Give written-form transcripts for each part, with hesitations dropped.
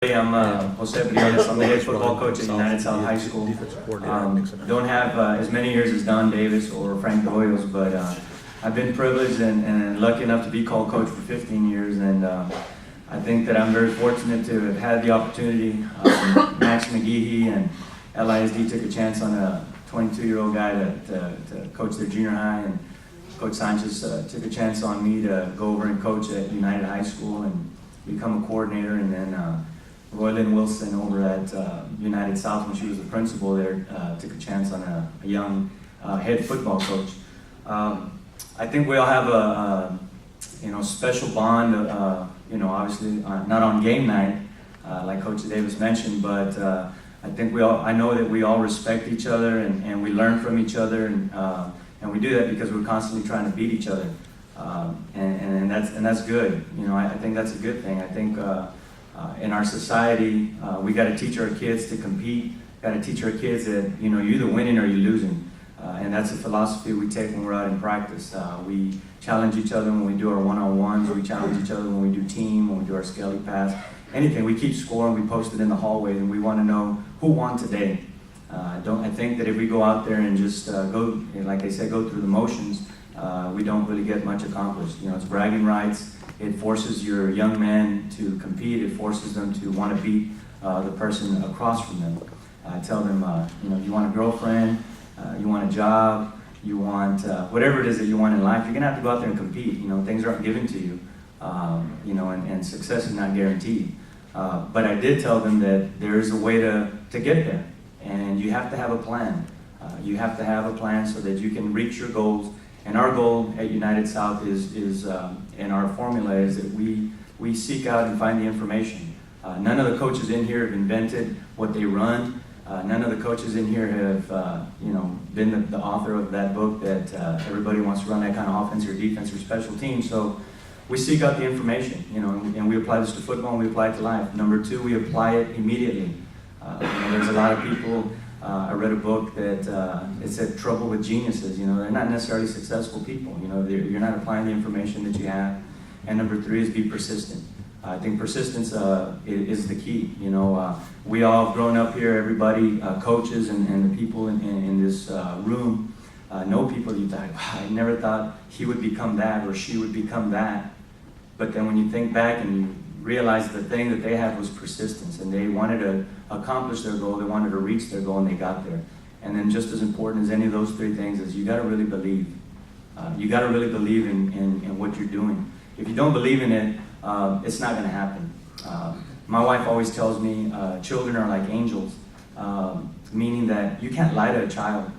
I'm Jose Briones. I'm the head football coach at United South High School. Don't have as many years as Don Davis or Frank Doyles, but I've been privileged and lucky enough to be called coach for 15 years, and I think that I'm very fortunate to have had the opportunity. Max McGehee and LISD took a chance on a 22-year-old guy to coach their junior high, and Coach Sanchez took a chance on me to go over and coach at United High School and become a coordinator, and then Roylyn Wilson over at United South, when she was the principal there, took a chance on a young head football coach. I think we all have a special bond. Obviously not on game night, like Coach Davis mentioned, but I know that we all respect each other and we learn from each other, and we do that because we're constantly trying to beat each other, and that's good. I think that's a good thing. I think. In our society, we got to teach our kids to compete. Got to teach our kids that you're either winning or you're losing, and that's a philosophy we take when we're out in practice. We challenge each other when we do our one-on-ones. We challenge each other when we do team, when we do our skelly pass. Anything, we keep score and we post it in the hallway, and we want to know who won today. I think that if we go out there and just go, like they say, go through the motions, we don't really get much accomplished. It's bragging rights. It forces your young men to compete. It forces them to want to beat the person across from them. Tell them, you want a girlfriend, you want a job, you want whatever it is that you want in life. You're gonna have to go out there and compete. Things aren't given to you, and success is not guaranteed. But I did tell them that there is a way to get there, and you have to have a plan. You have to have a plan so that you can reach your goals. And our goal at United South is and our formula is that we seek out and find the information. None of the coaches in here have invented what they run. None of the coaches in here have been the author of that book that everybody wants to run that kind of offense or defense or special teams. So we seek out the information, and we apply this to football and we apply it to life. Number two, we apply it immediately. There's a lot of people. I read a book that it said trouble with geniuses. They're not necessarily successful people. You're not applying the information that you have. And number three is be persistent. I think persistence is the key. We all have grown up here. Everybody, coaches and the people in this room know people that you thought, wow, I never thought he would become that or she would become that. But then when you think back and you realize the thing that they had was persistence, and they wanted to accomplish their goal, they wanted to reach their goal, and they got there. And then just as important as any of those three things is you got to really believe. You got to really believe in what you're doing. If you don't believe in it, it's not going to happen. My wife always tells me children are like angels, meaning that you can't lie to a child,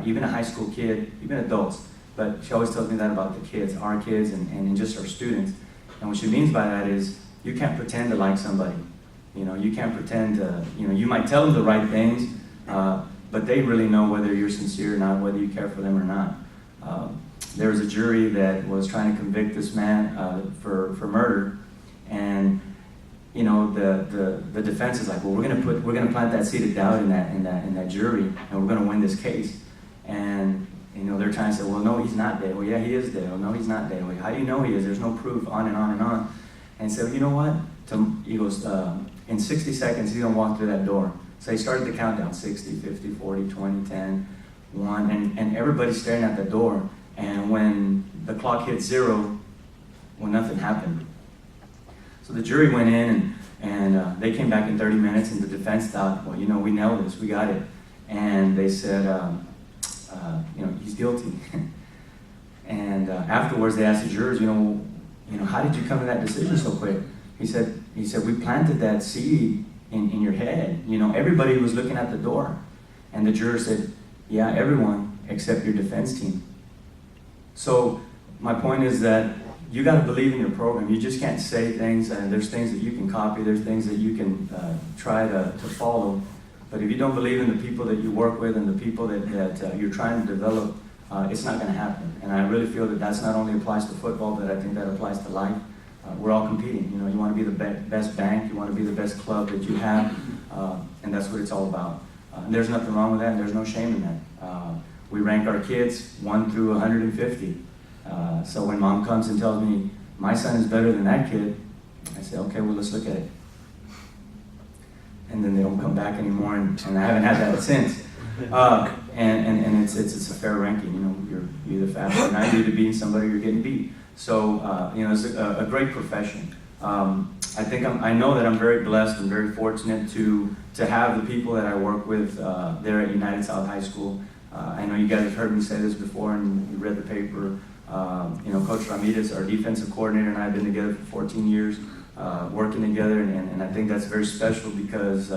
even a high school kid, even adults. But she always tells me that about the kids, our kids, and just our students. And what she means by that is you can't pretend to like somebody. You can't pretend to, you might tell them the right things, but they really know whether you're sincere or not, whether you care for them or not. There was a jury that was trying to convict this man for murder, and the defense is like, well, we're gonna plant that seed of doubt in that jury, and we're gonna win this case. And they're trying to say, well, no, he's not dead. Well, yeah, he is dead. Well, no, he's not dead. Well, how do you know he is? There's no proof. On and on and on. And so, you know what? He goes, in 60 seconds, he's going to walk through that door. So he started the countdown, 60, 50, 40, 20, 10, 1, and everybody's staring at the door. And when the clock hit 0, well, nothing happened. So the jury went in, and they came back in 30 minutes, and the defense thought, well, we nailed this, we got it. And they said, he's guilty. And afterwards, they asked the jurors, how did you come to that decision so quick? He said, we planted that seed in your head. Everybody was looking at the door. And the juror said, yeah, everyone except your defense team. So my point is that you got to believe in your program. You just can't say things, and there's things that you can copy, there's things that you can try to follow. But if you don't believe in the people that you work with and the people that you're trying to develop, it's not going to happen. And I really feel that that's not only applies to football, but I think that applies to life. We're all competing. You want to be the best bank, you want to be the best club that you have, and that's what it's all about. And there's nothing wrong with that, and there's no shame in that. We rank our kids 1 through 150. So when mom comes and tells me, my son is better than that kid, I say, okay, well, let's look at it. and then they don't come back anymore, and I haven't had that since. And it's a fair ranking. You know, you're either faster than I do to beating somebody, you're getting beat. So you know, it's a great profession. I know that I'm very blessed and very fortunate to have the people that I work with there at United South High School. I know you guys have heard me say this before, and you read the paper. You know, Coach Ramirez, our defensive coordinator, and I have been together for 14 years, working together, and I think that's very special because,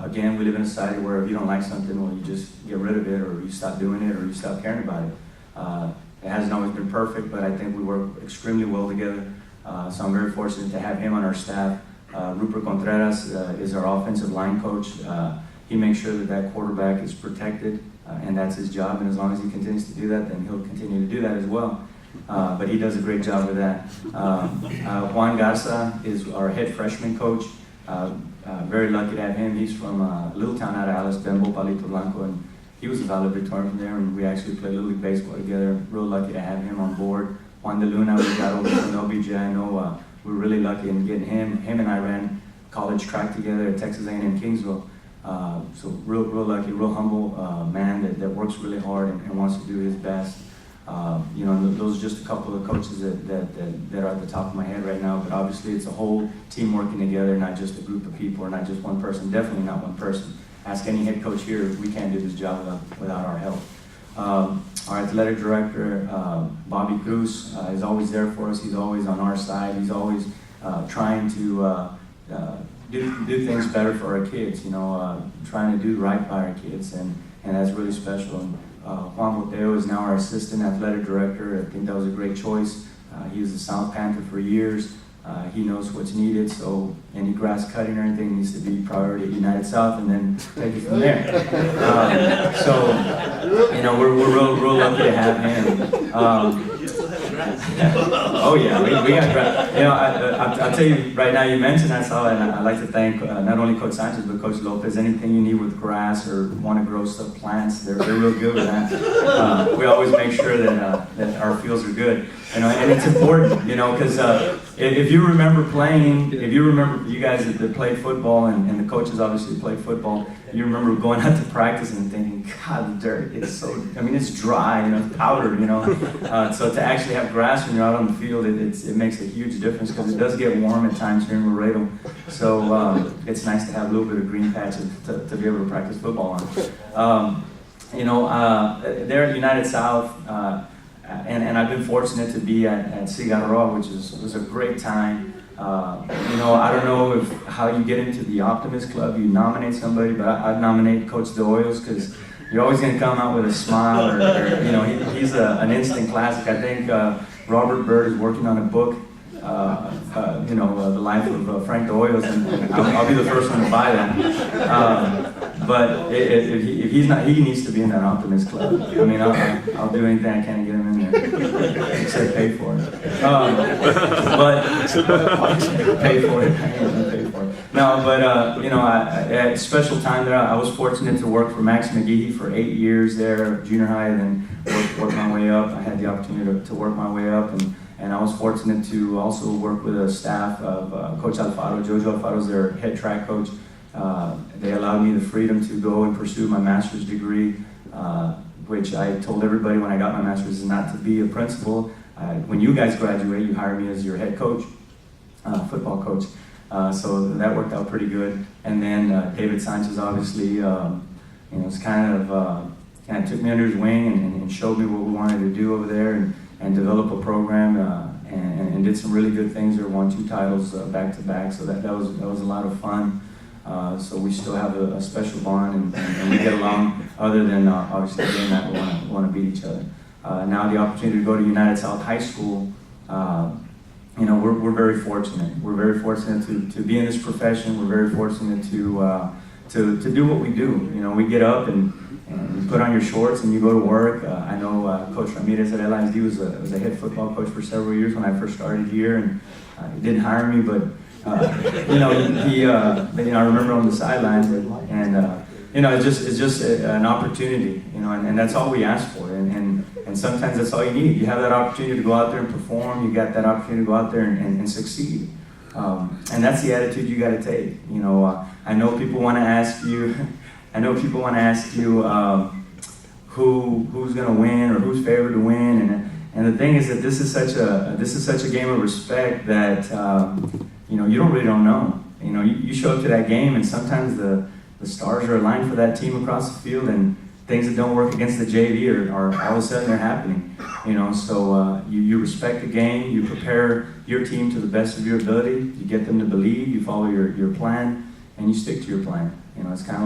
again, we live in a society where if you don't like something, well, you just get rid of it, or you stop doing it, or you stop caring about it. It hasn't always been perfect, but I think we work extremely well together. So I'm very fortunate to have him on our staff. Rupert Contreras is our offensive line coach. He makes sure that quarterback is protected, and that's his job. And as long as he continues to do that, then he'll continue to do that as well. But he does a great job with that. Juan Garza is our head freshman coach. Very lucky to have him. He's from a little town out of Alice, Bembo, Palito Blanco, and he was a valedictorian from there, and we actually played Little League Baseball together. Real lucky to have him on board. Juan de Luna, we got over from LBJ. I know we're really lucky in getting him. Him and I ran college track together at Texas A&M Kingsville. So real lucky, real humble man that works really hard and wants to do his best. You know, those are just a couple of coaches that are at the top of my head right now, but obviously it's a whole team working together, not just a group of people or not just one person, definitely not one person. Ask any head coach here, we can't do this job without our help. Our athletic director, Bobby Cruz, is always there for us. He's always on our side. He's always trying to do things better for our kids, you know, trying to do right by our kids, and that's really special. And, Juan Boteo is now our assistant athletic director. I think that was a great choice. He was a South Panther for years. He knows what's needed, so any grass cutting or anything needs to be priority at United South, and then take it from there. So, you know, we're real lucky to have him. Oh yeah, we got grass. You know, I'll tell you right now, you mentioned that, so, and I'd like to thank not only Coach Sanchez, but Coach Lopez. Anything you need with grass or want to grow some plants, they're real good with that. We always make sure that our fields are good. You know, and it's important, you know, because if you remember playing, you guys that played football, and the coaches obviously played football, you remember going out to practice and thinking, God, the dirt is so, I mean, it's dry, you know, it's powdered, you know. So to actually have grass when you're out on the field, it makes a huge difference because it does get warm at times here in Laredo. So it's nice to have a little bit of green patches to be able to practice football on. You know, there at United South, and I've been fortunate to be at Cigarroa, which was a great time. You know, I don't know how you get into the Optimist Club. You nominate somebody, but I'd nominate Coach De Hoyos because you're always going to come out with a smile, or you know, he's an instant classic. I think Robert Byrd is working on a book, you know, the life of Frank De Hoyos, and I'll be the first one to buy that. But if he's not, he needs to be in that Optimist Club. I mean, I'll do anything I can to get him in there, except pay for it. But pay for it. Pay for it. No, but you know, I had a special time there. I was fortunate to work for Max McGehee for 8 years there, junior high, and then work my way up. I had the opportunity to work my way up, and I was fortunate to also work with a staff of Coach Alfaro. Jojo Alfaro is their head track coach. They allowed me the freedom to go and pursue my master's degree, which I told everybody when I got my master's is not to be a principal. When you guys graduate, you hire me as your head coach, football coach. So that worked out pretty good. And then David Sanchez, obviously, you know, it's kind of took me under his wing and showed me what we wanted to do over there and develop a program and did some really good things. There won 2 titles back to back, so that was a lot of fun. So we still have a special bond, and we get along. Other than obviously doing that, we want to beat each other. Now the opportunity to go to United South High School, you know, we're very fortunate. We're very fortunate to be in this profession. We're very fortunate to do what we do. You know, we get up and you put on your shorts and you go to work. I know Coach Ramirez at LMT was a head football coach for several years when I first started here, and he didn't hire me, but you know, I remember on the sidelines, and you know, it's just an opportunity, you know, and that's all we ask for, and sometimes that's all you need. You have that opportunity to go out there and perform. You got that opportunity to go out there and succeed. And that's the attitude you got to take. You know, I know people want to ask you, who's going to win or who's favored to win, and the thing is that this is such a game of respect that you know, you really don't know. You know, you show up to that game, and sometimes the stars are aligned for that team across the field, and things that don't work against the JV are all of a sudden they're happening. You know, so you respect the game, you prepare your team to the best of your ability, you get them to believe, you follow your plan, and you stick to your plan. You know, it's kind of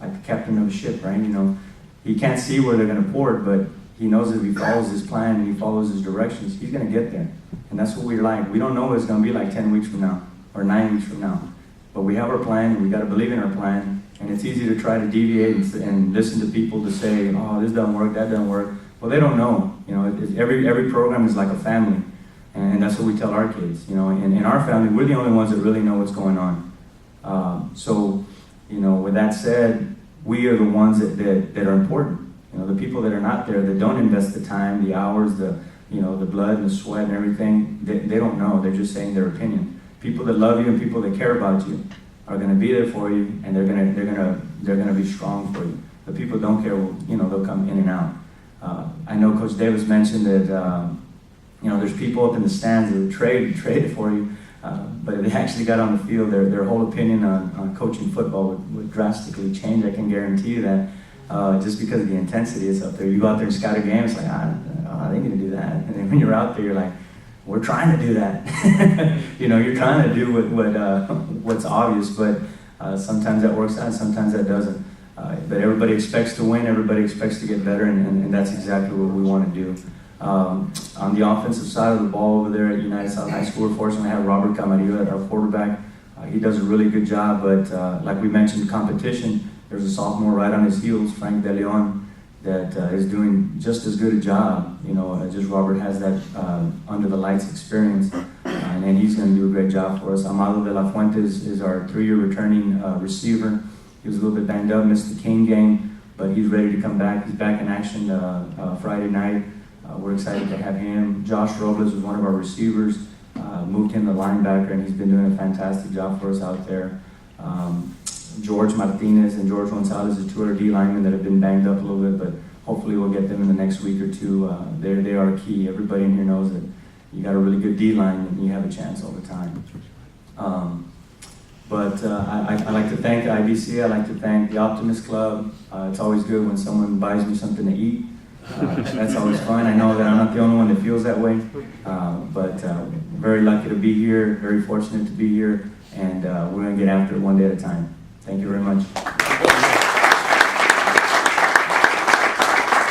like the captain of a ship, right? You know, he can't see where they're going to port, but he knows that if he follows his plan and he follows his directions, he's going to get there. And that's what we're like. We don't know what it's going to be like 10 weeks from now or 9 weeks from now. But we have our plan, and we got to believe in our plan. And it's easy to try to deviate and listen to people to say, oh, this doesn't work, that doesn't work. Well, they don't know. You know, every program is like a family. And that's what we tell our kids. You know, in our family, we're the only ones that really know what's going on. So, you know, with that said, we are the ones that are important. You know, the people that are not there, that don't invest the time, the hours, the blood and the sweat and everything, they don't know. They're just saying their opinion. People that love you and people that care about you are going to be there for you, and they're going to be strong for you. The people that don't care, you know, they'll come in and out. I know Coach Davis mentioned that you know, there's people up in the stands that trade for you, but if they actually got on the field, their whole opinion on coaching football would drastically change. I can guarantee you that. Just because of the intensity is up there. You go out there and scout a game, it's like, they need to do that. And then when you're out there, you're like, we're trying to do that. You know, you're trying to do what's obvious, but sometimes that works out, sometimes that doesn't. But everybody expects to win, everybody expects to get better, and that's exactly what we want to do. On the offensive side of the ball over there at United South High School, we're fortunate to have Robert Camarillo at our quarterback. He does a really good job, but like we mentioned, competition, there's a sophomore right on his heels, Frank De Leon, that is doing just as good a job. You know, just Robert has that under the lights experience, and he's going to do a great job for us. Amado de la Fuentes is our 3-year returning receiver. He was a little bit banged up, missed the King game, but he's ready to come back. He's back in action Friday night. We're excited to have him. Josh Robles was one of our receivers, moved him to linebacker, and he's been doing a fantastic job for us out there. George Martinez and George Gonzalez are 2 other D linemen that have been banged up a little bit, but hopefully we'll get them in the next week or two. They are key. Everybody in here knows that you got a really good D line and you have a chance all the time. I like to thank the IBC. I like to thank the Optimist Club. It's always good when someone buys me something to eat. That's always fun. I know that I'm not the only one that feels that way, but very lucky to be here, very fortunate to be here, and we're going to get after it one day at a time. Thank you very much.